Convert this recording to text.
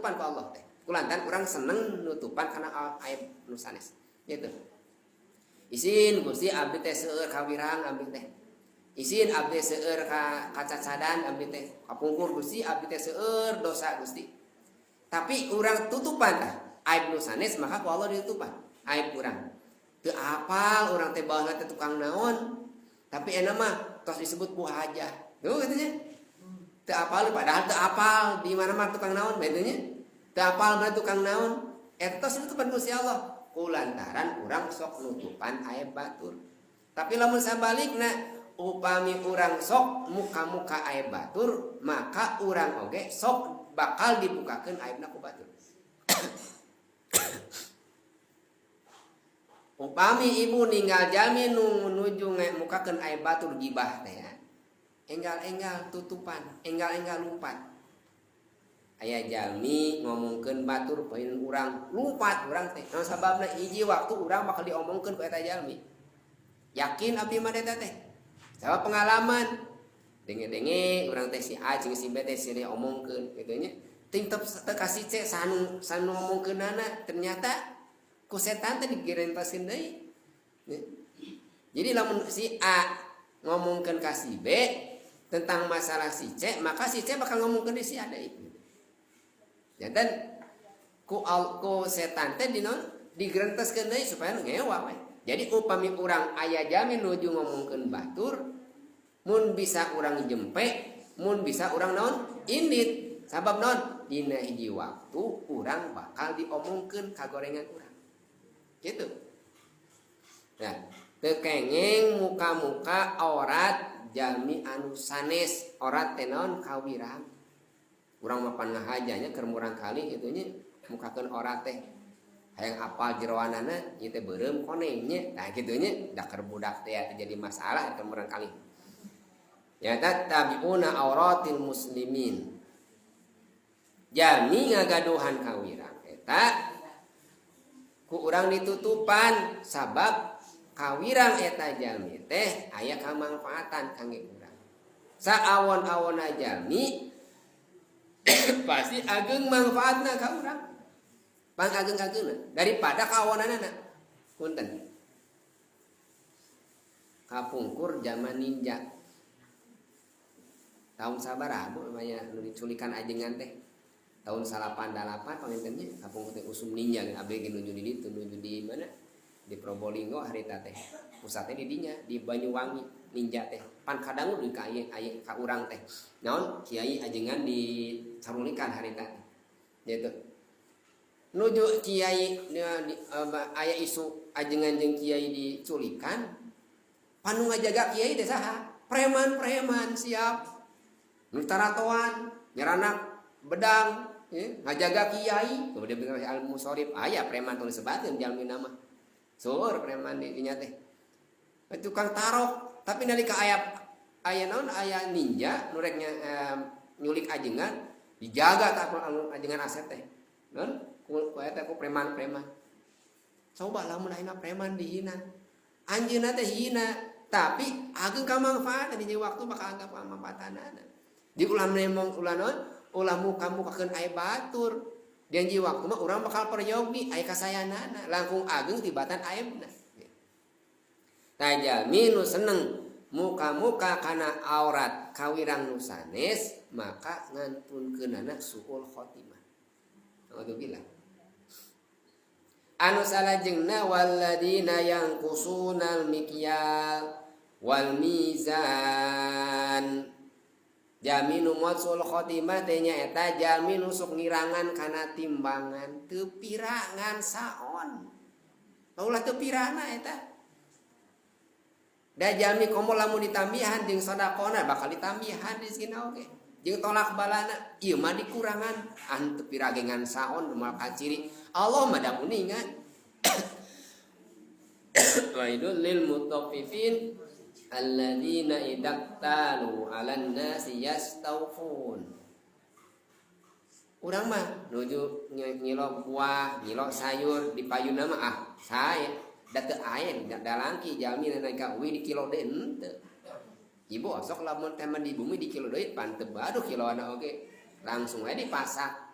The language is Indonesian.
nutupan ku Allah teh. Kulantaran urang seneng nutupan kana aib nu sanes. Gitu. Izin Gusti abdi teh seueur ka wirang abdi teh. Izin abdi seueur ka cacadan abdi teh. Kapungkur Gusti abdi teh seueur dosa Gusti. Tapi urang tutupan tah aib nu sanes maka ku Allah ditutupan aib urang. Teu apal urang teh baheula teh tukang naon. Tapi enak mah tos disebut ku hajah. Tuh katanya. Teu apal padahal teu apal di mana mah tukang naon betulnya. Teu apal mah tukang naon. Eta tos ditutupan Gusti Allah. Kulantaran urang sok nutupan aib batur. Tapi lamun sabalikna upami urang sok muka-muka aib batur, maka urang oge sok bakal dibukakeun aibna ku batur. Upami ibu ninggal jalmi nu nuju mukakeun aib batur gibah teh ya. Enggal-enggal tutupan, enggal-enggal lumpat. Aya jalmi ngomongkeun batur poin urang, lumpat urang teh. Naon sababna hiji waktu urang bakal diomongkeun ku eta jalmi. Yakin abdi mah eta teh. Sabab pengalaman. Denge-denge urang teh si A jeung si B teh sire omongkeun kitu nya. Ting teu kasih cek sanu ngomongkeunana ternyata ku setan teh digirentaskeun deui. Jadi lamun si A ngomongkeun ka si B tentang masalah si C, maka si C bakal ngomongkeun di si A deui. Ya dan ku setan teh digirentaskeun deui supaya ngewa we. Jadi upami urang aya jami nuju ngomongkeun batur, mun bisa urang jempe, mun bisa urang naon? Indit. Sabab naon? Dina hiji waktu urang bakal diomongkeun kagorengan urang. Gitu. Nah, teu kengeng muka-muka aurat jalmi anu sanes, aurat teh naon kawirang. Urang mah pan ngahajanya keur murang kali kitu nya mukakeun aurat teh. Hayang apal jeroanana ieu teh beureum koneng nya. Nah kitu nya da keur budak teh jadi masalah keur murang kali. Ya tabiuna auratil muslimin. Jalmi ngagaduhan kawirang eta ku urang ditutupan sabab kawirang eta jalmi teh aya kamanfaatan kangge urang. Saawon-awonna jalmi pasti ageng manfaatna ka urang. Pang ageng-agengna daripada kaawonanana. Punten. Kapungkur zaman ninja. Tahun sabaraha namanya nu diculikan ajengan teh. Tahun 88 pangintennya kapungkur teh usum ninja abdi nuju di ditu nuju di mana? Di Probolinggo harita teh. Pusatnya di dinya di Banyuwangi ninja teh. Pan kadang di ka aya ka urang teh. Naon kiai ajengan di carulikan harita teh. Gitu. Nuju kiai aya isu ajengan jeung kiai diculikan. Panu ngajaga kiai teh saha? Preman-preman siap. Nu taratoan nyeranak bedang ngajaga kiai kemudian al musorib aya preman tulis sebatin jalmi nama seueur preman di dinya teh tukang tarok tapi nalika aya naon aya ninja nu rek nyulik ajengan dijaga tak ajengan aset teh naon ku eta ku preman-preman coba lamun ayeuna preman dihina anjeunna teh hina tapi ageng ka manfaat di waktu bakal anggap manfaatanana di ulah nemong ulah naon ulah muka-mukakeun aib batur janji waktu mah urang bakal peryogi aya kasayanana langkung ageng tibatan aibna. Tah jalmi nu seneng muka-muka kana aurat kawirang nu sanes maka ngantunkeunana suul khotimah. Alhamdulillah. Anu salajengna walladzina yanqusunal mikyal wal mizan. Jami nu motsul khotimah teh nyaeta jami nu sok ngirangan kana timbangan teu pirangan saon. Ulah teu pirana eta. Da jami komo lamun ditambihan jeung sedekahna bakal ditambihan di sina oge. Jeung tolak balana ieu mah dikurangan an teu piragengan saon moal kaciri. Allah mah da kuningan. Wailul lil mutaffifin alladzina idaktalu 'alan nasi yastawfun. Urang mah nuju ngilo buah, ngilo sayur di payuna mah sae da teu aya da langki jalmi naik ka uwi di kilo deui henteu. Ibu sok lamun teh di bumi di kilo deui pan teu baduh kiloana oge. Langsung aja dipasak.